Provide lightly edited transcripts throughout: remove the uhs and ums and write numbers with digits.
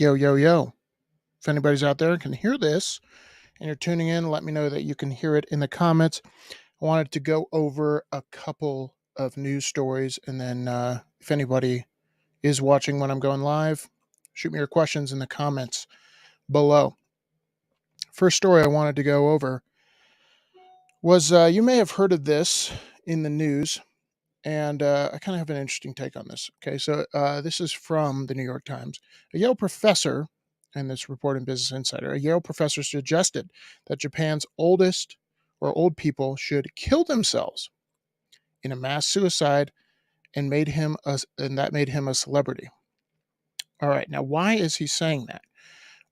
Yo, yo, yo. If anybody's out there and can hear this and you're tuning in, let me know that you can hear it in the comments. I wanted to go over a couple of news stories, and then if anybody is watching when I'm going live, shoot me your questions in the comments below. First story I wanted to go over was you may have heard of this in the news, and I kind of have an interesting take on this. Okay, so this is from the New York Times. A Yale professor, and this report in Business Insider, a Yale professor suggested that Japan's oldest or old people should kill themselves in a mass suicide, and that made him a celebrity. All right, now why is he saying that?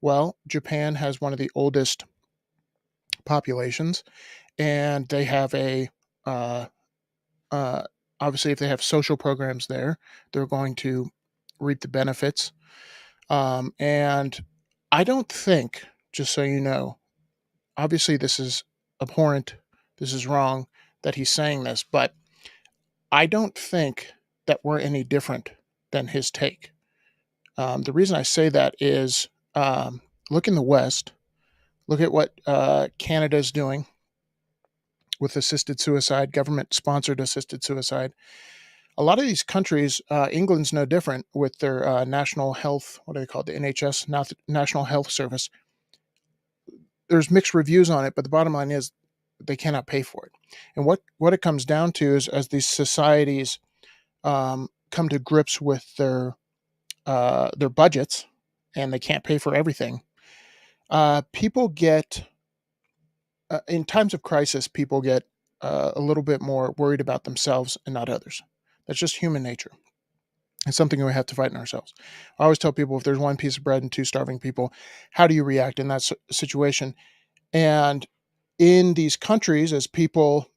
Well, Japan has one of the oldest populations, and they have a uh, uh, obviously, if they have social programs there, they're going to reap the benefits. And I don't think, just so you know, obviously this is abhorrent, this is wrong that he's saying this, but I don't think that we're any different than his take. The reason I say that is look in the West, look at what Canada's doing with assisted suicide, government sponsored assisted suicide. A lot of these countries, England's no different with their national health, what do they call it, the NHS, National Health Service. There's mixed reviews on it, but the bottom line is they cannot pay for it. And what it comes down to is as these societies come to grips with their budgets and they can't pay for everything, people get in times of crisis, people get a little bit more worried about themselves and not others. That's just human nature. It's something we have to fight in ourselves. I always tell people if there's one piece of bread and two starving people, how do you react in that situation? And in these countries, as people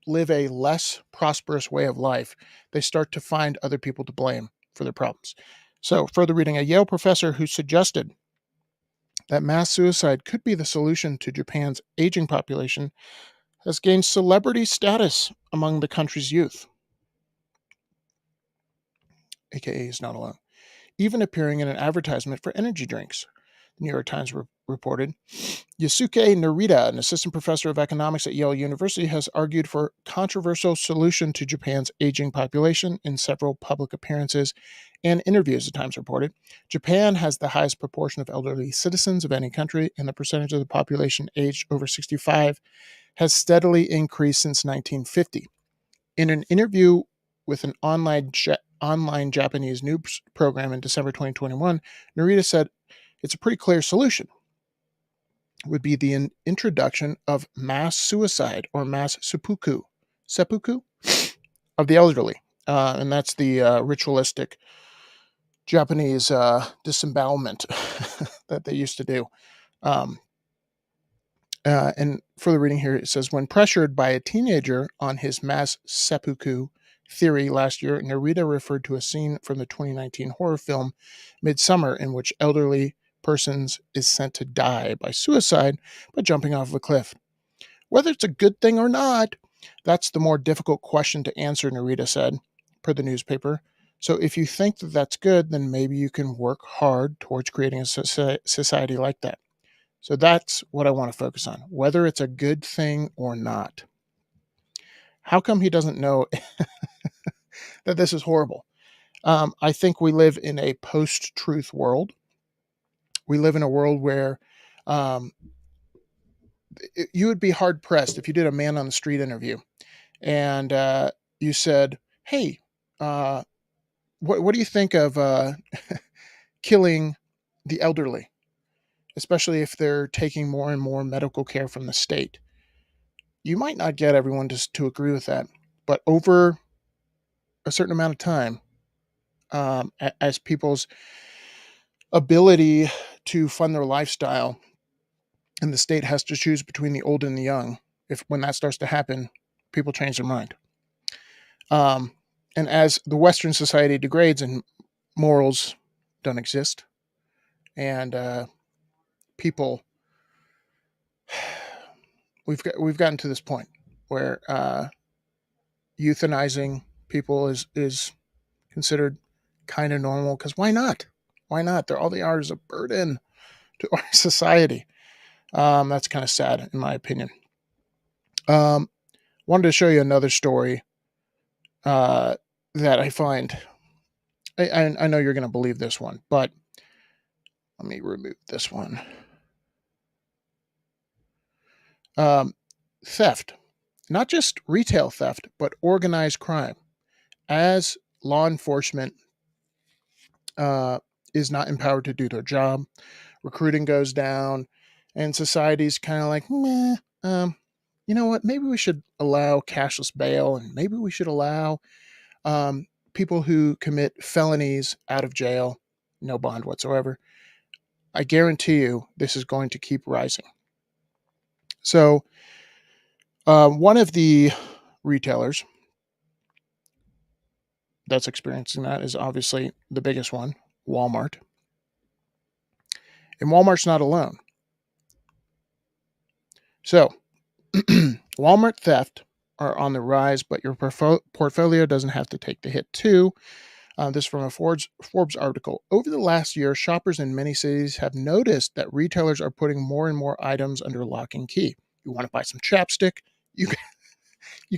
live a less prosperous way of life, they start to find other people to blame for their problems. So, further reading, a Yale professor who suggested that mass suicide could be the solution to Japan's aging population has gained celebrity status among the country's youth, aka is not alone, even appearing in an advertisement for energy drinks. The New York Times reported. Yusuke Narita, an assistant professor of economics at Yale University, has argued for a controversial solution to Japan's aging population in several public appearances and interviews, the Times reported. Japan has the highest proportion of elderly citizens of any country, and the percentage of the population aged over 65 has steadily increased since 1950. In an interview with an online Japanese news program in December 2021, Narita said it's a pretty clear solution. It would be the introduction of mass suicide or mass seppuku of the elderly. And that's the ritualistic Japanese disembowelment that they used to do. And further reading here, it says, when pressured by a teenager on his mass seppuku theory last year, Narita referred to a scene from the 2019 horror film Midsummer in which elderly persons is sent to die by suicide by jumping off a cliff. Whether it's a good thing or not, that's the more difficult question to answer, Narita said, per the newspaper. So if you think that that's good, then maybe you can work hard towards creating a society like that. So that's what I want to focus on, whether it's a good thing or not. How come he doesn't know that this is horrible? I think we live in a post-truth world. We live in a world where um, you would be hard pressed if you did a man on the street interview and you said, "Hey, uh, what do you think of killing the elderly, especially if they're taking more and more medical care from the state?" You might not get everyone to agree with that, but over a certain amount of time, as people's ability to fund their lifestyle and the state has to choose between the old and the young, if when that starts to happen, people change their mind. Um, and as the Western society degrades and morals don't exist, and people, we've gotten to this point where euthanizing people is considered kind of normal because why not? Why not? All they are is a burden to our society. That's kind of sad, in my opinion. Wanted to show you another story that I find. I know you're going to believe this one, but let me remove this one. Theft, not just retail theft, but organized crime. As law enforcement is not empowered to do their job, recruiting goes down, and society's kind of like, meh, you know what? Maybe we should allow cashless bail, and maybe we should allow people who commit felonies out of jail, no bond whatsoever. I guarantee you this is going to keep rising. So, one of the retailers that's experiencing that is obviously the biggest one, Walmart. And Walmart's not alone. So, Walmart theft are on the rise, but your portfolio doesn't have to take the hit too. This from a Forbes article. Over the last year, shoppers in many cities have noticed that retailers are putting more and more items under lock and key. You want to buy some chapstick? You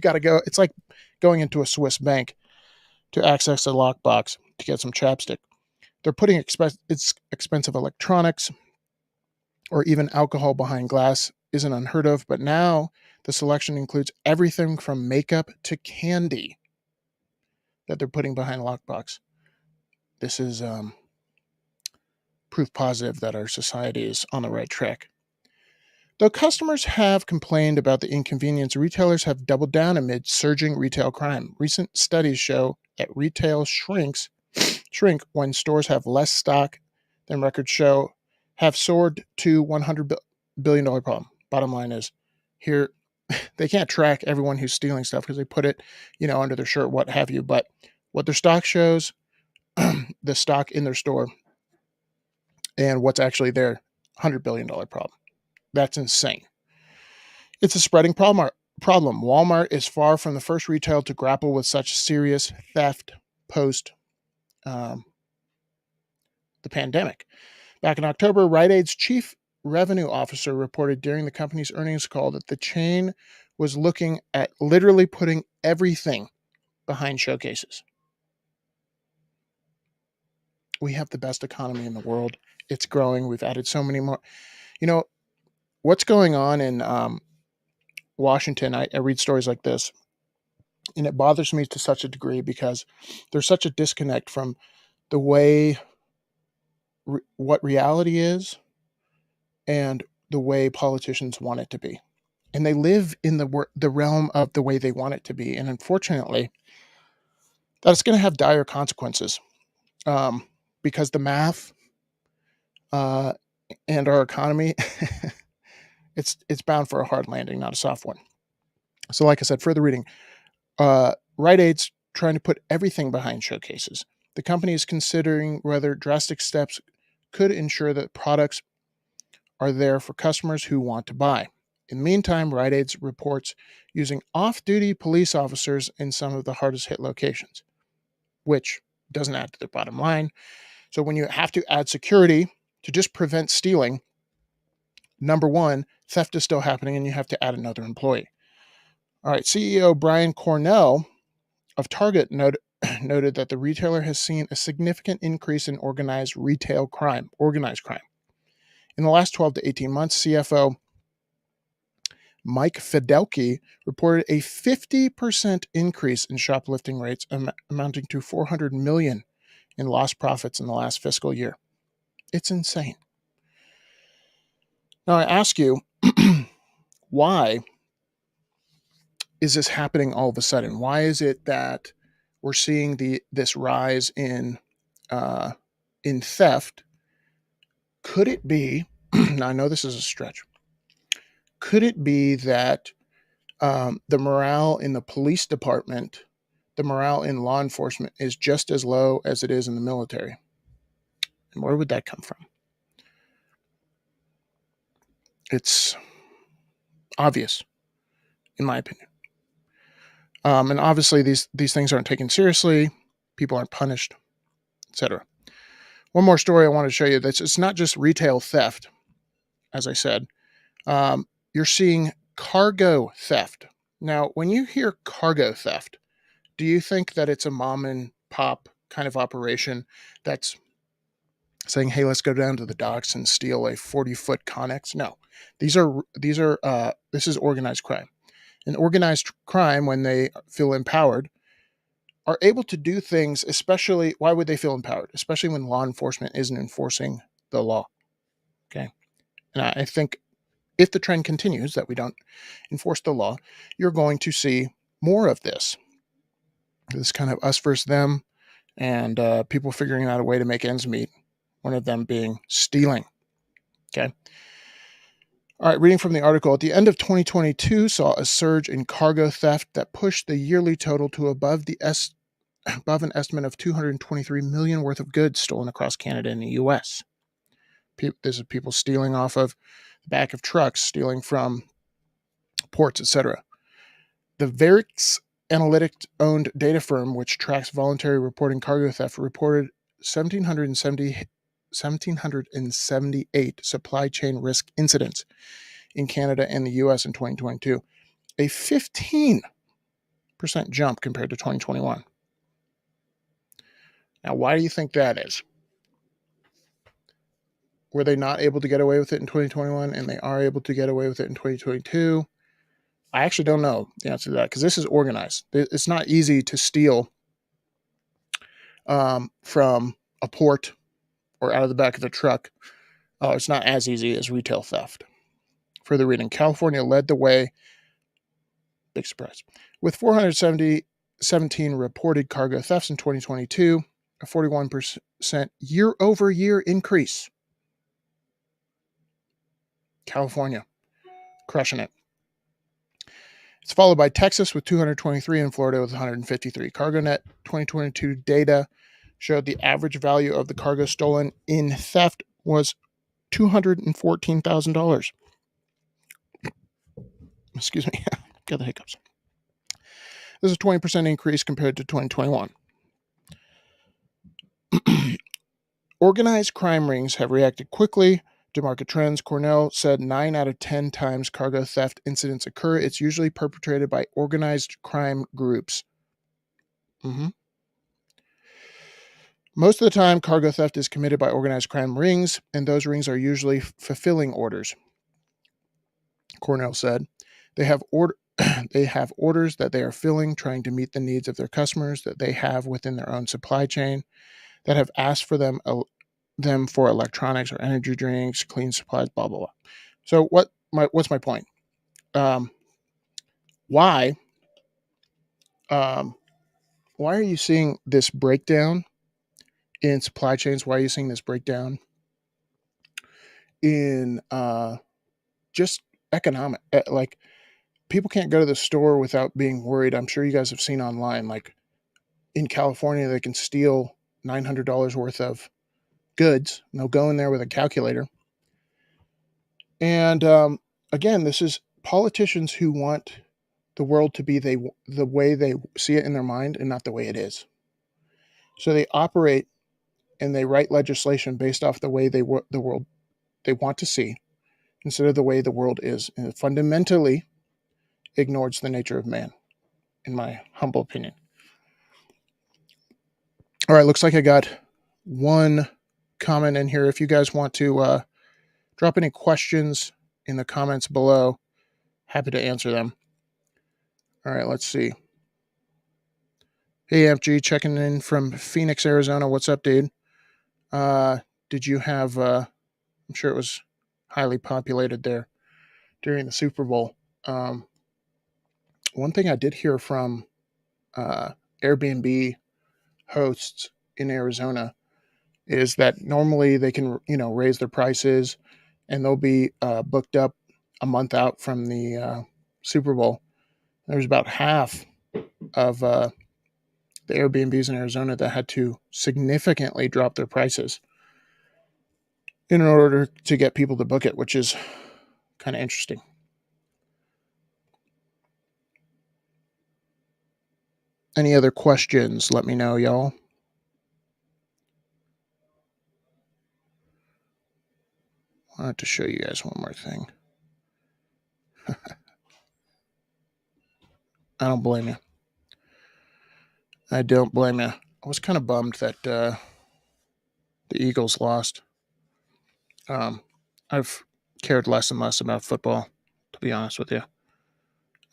got to go. It's like going into a Swiss bank to access a lockbox to get some chapstick. They're putting expensive electronics or even alcohol behind glass isn't unheard of, but now the selection includes everything from makeup to candy that they're putting behind lockbox. This is proof positive that our society is on the right track. Though customers have complained about the inconvenience, retailers have doubled down amid surging retail crime. Recent studies show that retail shrink when stores have less stock than records show have soared to $100 billion problem. Bottom line is, here they can't track everyone who's stealing stuff because they put it, under their shirt, what have you. But what their stock shows, the stock in their store, and what's actually their $100 billion problem. That's insane. It's a spreading problem. Walmart is far from the first retail to grapple with such serious theft post the pandemic. Back in October, Rite Aid's chief revenue officer reported during the company's earnings call that the chain was looking at literally putting everything behind showcases. We have the best economy in the world. It's growing. We've added so many more. What's going on in Washington, I read stories like this, and it bothers me to such a degree because there's such a disconnect from the way what reality is and the way politicians want it to be. And they live in the realm of the way they want it to be. And unfortunately, that's going to have dire consequences because the math and our economy, it's bound for a hard landing, not a soft one. So like I said, further reading, Rite Aid's trying to put everything behind showcases. The company is considering whether drastic steps could ensure that products are there for customers who want to buy. In the meantime, Rite Aid reports using off-duty police officers in some of the hardest hit locations, which doesn't add to their bottom line. So when you have to add security to just prevent stealing, number one, theft is still happening and you have to add another employee. All right, CEO Brian Cornell of Target noted that the retailer has seen a significant increase in organized crime. In the last 12 to 18 months, CFO Mike Fidelki reported a 50% increase in shoplifting rates, amounting to $400 million in lost profits in the last fiscal year. It's insane. Now I ask you, why is this happening all of a sudden? Why is it that we're seeing this rise in theft? Could it be? Now I know this is a stretch. Could it be that the morale in the police department, the morale in law enforcement is just as low as it is in the military? And where would that come from? It's obvious, in my opinion. And obviously, these things aren't taken seriously. People aren't punished, etc. One more story I want to show you. That's it's not just retail theft, as I said. You're seeing cargo theft. Now, when you hear cargo theft, do you think that it's a mom and pop kind of operation that's saying, "Hey, let's go down to the docks and steal a 40-foot Connex"? No, this is organized crime. And organized crime, when they feel empowered, are able to do things. Especially, why would they feel empowered? Especially when law enforcement isn't enforcing the law. Okay, and I think if the trend continues that we don't enforce the law, you're going to see more of this kind of us versus them, and people figuring out a way to make ends meet. One of them being stealing. Okay. All right. Reading from the article, at the end of 2022 saw a surge in cargo theft that pushed the yearly total to above an estimate of 223 million worth of goods stolen across Canada and the U.S. This is people stealing off of the back of trucks, stealing from ports, etc. The Verix Analytics-owned data firm, which tracks voluntary reporting cargo theft, reported 1,778 supply chain risk incidents in Canada and the U.S. in 2022, a 15% jump compared to 2021. Now, why do you think that is? Were they not able to get away with it in 2021 and they are able to get away with it in 2022? I actually don't know the answer to that, because this is organized. It's not easy to steal from a port or out of the back of the truck. It's not as easy as retail theft. Further reading, California led the way, big surprise, with 417 reported cargo thefts in 2022, a 41% year-over-year increase. California, crushing it. It's followed by Texas with 223 and Florida with 153. CargoNet 2022 data showed the average value of the cargo stolen in theft was $214,000. Excuse me, got the hiccups. This is a 20% increase compared to 2021. Organized crime rings have reacted quickly to market trends. Cornell said 9 out of 10 times cargo theft incidents occur, it's usually perpetrated by organized crime groups. Most of the time, cargo theft is committed by organized crime rings, and those rings are usually fulfilling orders. Cornell said they have orders that they are filling, trying to meet the needs of their customers that they have within their own supply chain, that have asked for them for electronics or energy drinks, clean supplies, blah blah blah. So what's my point? Why are you seeing this breakdown in supply chains? Why are you seeing this breakdown in just economic? Like, people can't go to the store without being worried. I'm sure you guys have seen online, like in California, they can steal $900 worth of goods, and they'll go in there with a calculator. And again, this is politicians who want the world to be the way they see it in their mind and not the way it is. So they operate and they write legislation based off the way the world they want to see, instead of the way the world is. And it fundamentally ignores the nature of man, in my humble opinion. All right, looks like I got one comment in here. If you guys want to drop any questions in the comments below, happy to answer them. All right, let's see. Hey, FG, checking in from Phoenix, Arizona. What's up, dude? Did you have, I'm sure it was highly populated there during the Super Bowl. One thing I did hear from Airbnb hosts in Arizona is that normally they can, raise their prices and they'll be booked up a month out from the Super Bowl. There's about half of the Airbnbs in Arizona that had to significantly drop their prices in order to get people to book it, which is kind of interesting. Any other questions? Let me know, y'all. I have to show you guys one more thing. I don't blame you. I don't blame you. I was kind of bummed that the Eagles lost. I've cared less and less about football, to be honest with you.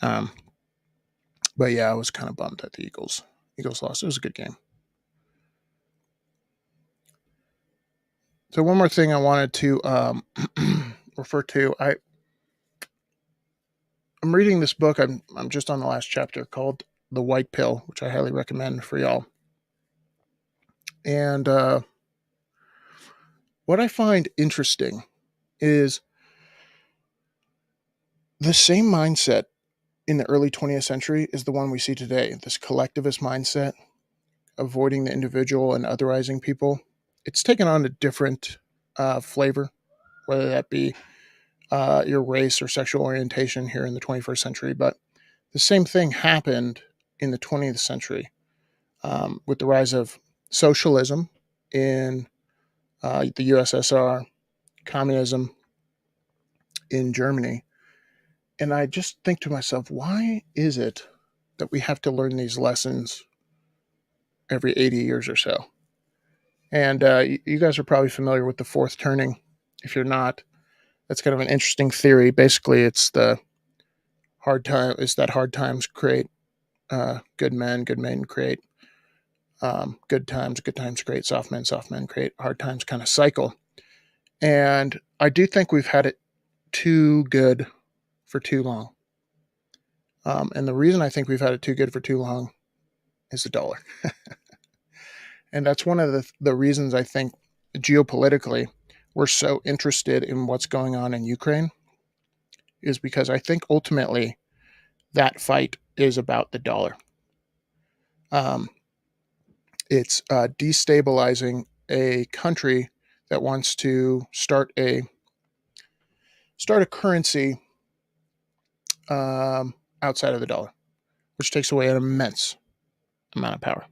Um, but yeah, I was kind of bummed that the Eagles lost. It was a good game. So one more thing I wanted to refer to. I'm reading this book. I'm just on the last chapter called The White Pill, which I highly recommend for y'all. And what I find interesting is the same mindset in the early 20th century is the one we see today. This collectivist mindset, avoiding the individual and otherizing people. It's taken on a different flavor, whether that be your race or sexual orientation here in the 21st century. But the same thing happened in the 20th century with the rise of socialism in the USSR, communism in Germany. And I just think to myself, why is it that we have to learn these lessons every 80 years or so? And you guys are probably familiar with the fourth turning. If you're not, that's kind of an interesting theory. Basically, it's the hard times create good men create good times create soft men create hard times kind of cycle. And I do think we've had it too good for too long. And the reason I think we've had it too good for too long is the dollar. And that's one of the reasons I think geopolitically we're so interested in what's going on in Ukraine, is because I think ultimately that fight is about the dollar. It's destabilizing a country that wants to start a currency outside of the dollar, which takes away an immense amount of power.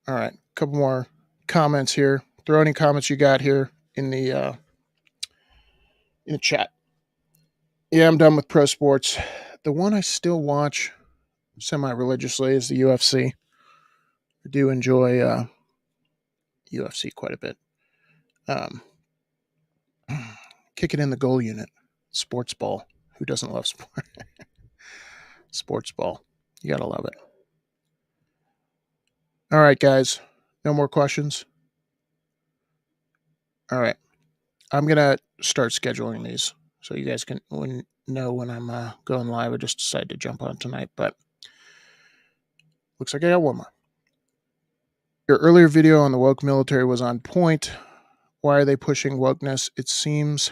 All right, a couple more comments here. Throw any comments you got here in the chat. Yeah, I'm done with pro sports. The one I still watch semi-religiously is the UFC. I do enjoy UFC quite a bit. Kick it in the goal unit. Sports ball. Who doesn't love sport? Sports ball. You gotta love it. All right, guys. No more questions? All right. I'm going to start scheduling these so you guys can know when I'm going live. I just decided to jump on tonight, but looks like I got one more. Your earlier video on the woke military was on point. Why are they pushing wokeness? It seems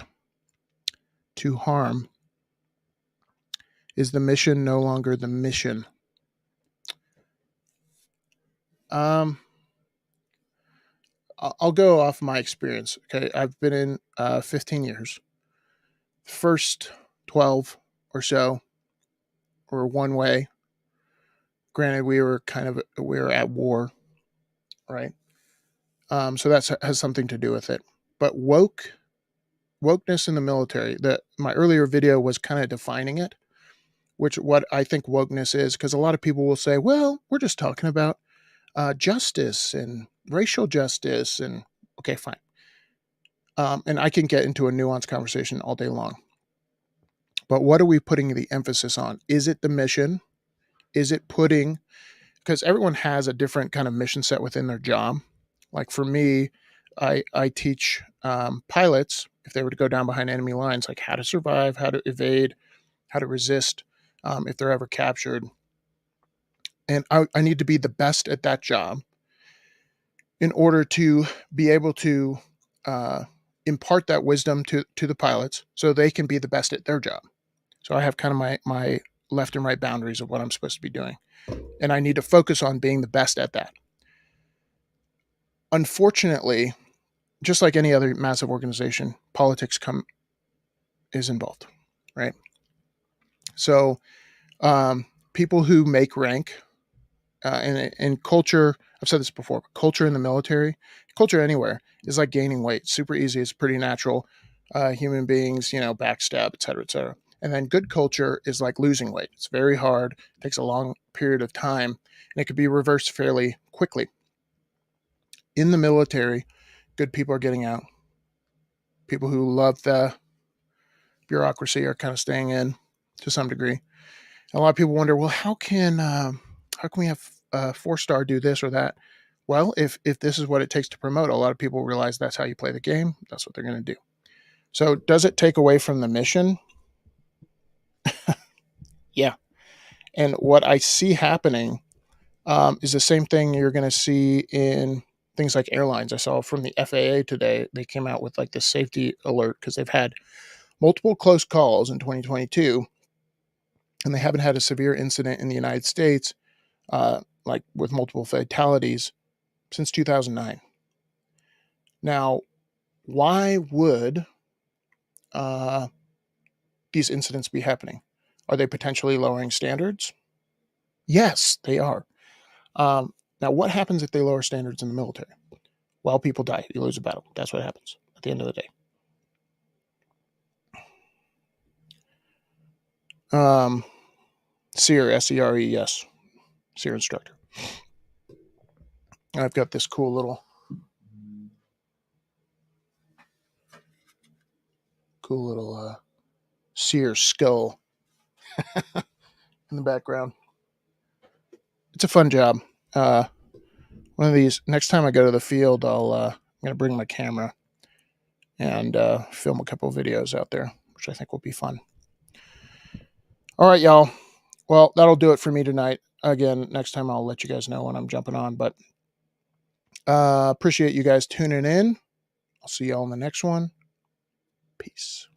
to harm. Is the mission no longer the mission? I'll go off my experience. Okay, I've been in 15 years. First 12 or so were one way. Granted, we were at war, right? So that has something to do with it. But wokeness in the military. My earlier video was kind of defining it, which what I think wokeness is, because a lot of people will say, "Well, we're just talking about justice and racial justice," and okay, fine. And I can get into a nuanced conversation all day long. But what are we putting the emphasis on? Is it the mission? Is it putting, because everyone has a different kind of mission set within their job. Like for me, I teach pilots, if they were to go down behind enemy lines, like how to survive, how to evade, how to resist if they're ever captured. And I need to be the best at that job in order to be able to impart that wisdom to the pilots so they can be the best at their job. So I have kind of my left and right boundaries of what I'm supposed to be doing. And I need to focus on being the best at that. Unfortunately, just like any other massive organization, politics is involved, right? So people who make rank in culture, I've said this before, but culture in the military, culture anywhere, is like gaining weight. Super easy. It's pretty natural. Human beings, backstab, et cetera, et cetera. And then good culture is like losing weight. It's very hard, takes a long period of time, and it could be reversed fairly quickly. In the military, good people are getting out. People who love the bureaucracy are kind of staying in to some degree. And a lot of people wonder, well, how can we have 4-star do this or that? Well, if this is what it takes to promote, a lot of people realize that's how you play the game. That's what they're going to do. So, does it take away from the mission? Yeah. And what I see happening is the same thing you're going to see in things like airlines. I saw from the FAA today, they came out with like the safety alert because they've had multiple close calls in 2022, and they haven't had a severe incident in the United States, like with multiple fatalities, since 2009. Now, why would uh, these incidents be happening? Are they potentially lowering standards? Yes, they are. Now, what happens if they lower standards in the military? Well, people die. You lose a battle. That's what happens at the end of the day. SEER, SERE, yes. SEER instructor. I've got this cool little SEER skull in the background. It's a fun job. One of these, next time I go to the field, I'm going to bring my camera and film a couple of videos out there, which I think will be fun. All right, y'all. Well, that'll do it for me tonight. Again, next time I'll let you guys know when I'm jumping on, but appreciate you guys tuning in. I'll see y'all in the next one. Peace.